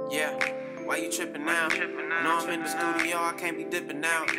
Yeah, why you tripping now? Know I'm in the studio, I can't be dipping out.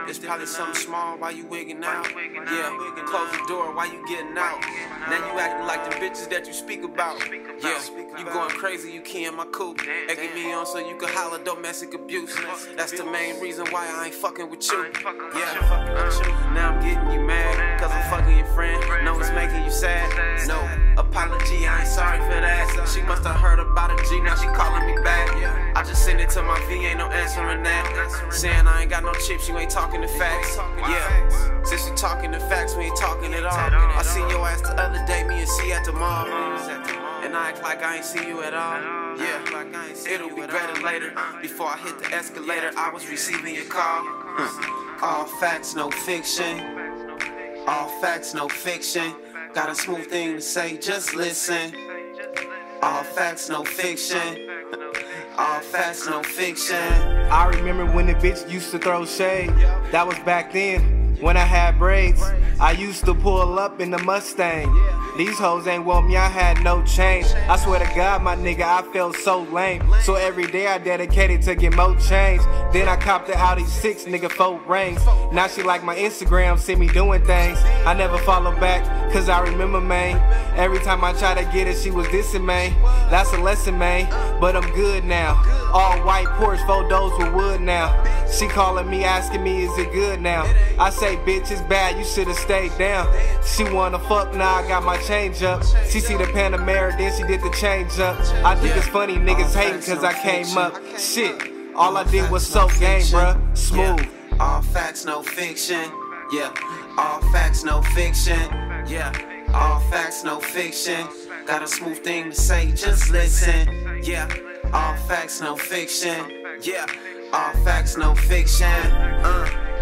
It's probably something small, why you wigging out? Yeah, close the door, why you getting out? Now you acting like the bitches that you speak about. Yeah, you going crazy, you key in my coupe. Egging me on so you can holler domestic abuse. That's the main reason why I ain't fucking with you. Yeah, now I'm getting you mad, cause I'm fucking your friend. No, it's making you sad. No apology, I ain't sorry for that. She must have heard about a G, now she calling me back. I just sent it to my V, ain't no answering that. Saying I ain't got no chips, you ain't talking the facts. Yeah, since you talking the facts, we ain't talking at all. I seen your ass the other day, me and C at the mall. And I act like I ain't see you at all. Yeah, it'll be better later. Before I hit the escalator, I was receiving your call. All facts, no fiction. All facts, no fiction. Got a smooth thing to say, just listen. All facts, no fiction. All facts, no fiction. I remember when the bitch used to throw shade. That was back then, when I had braids. I used to pull up in the Mustang. These hoes ain't want me, I had no change. I swear to God, my nigga, I felt so lame. So every day I dedicated to get more change. Then I copped the Audi 6, nigga, 4 rings. Now she like my Instagram, see me doing things. I never follow back, cause I remember, man. Every time I try to get it, she was dissing, man. That's a lesson, man, but I'm good now. All white Porsche, 4 doors with wood now. She calling me, asking me, is it good now? I say, bitch, it's bad, you should've stayed down. She wanna fuck, now I got my change up. She see the Panamera, then she did the change up. I think it's funny, niggas hating cause I came up. Shit, all I did was soak game, bruh, smooth. All facts, no fiction. Yeah, all facts, no fiction. Yeah, all facts, no fiction. Got a smooth thing to say, just listen. Yeah, all facts, no fiction. Yeah, all facts, no fiction.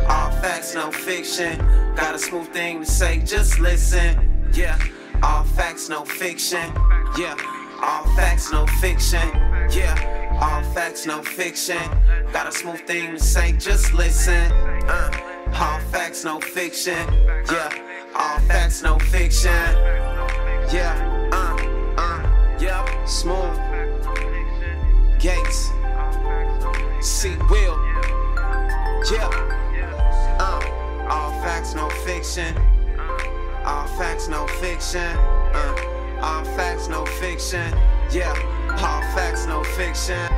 All facts, no fiction. Got a smooth thing to say, just listen. Yeah, all facts, no fiction. Yeah, all facts, no fiction. Yeah, all facts, no fiction. Got a smooth thing to say, just listen. All facts, no fiction. Yeah, all facts, no fiction. Yeah, smooth. Gates. C. Will. Yeah. All facts, no fiction. All facts, no fiction. All facts, no fiction. Yeah. All facts, no fiction.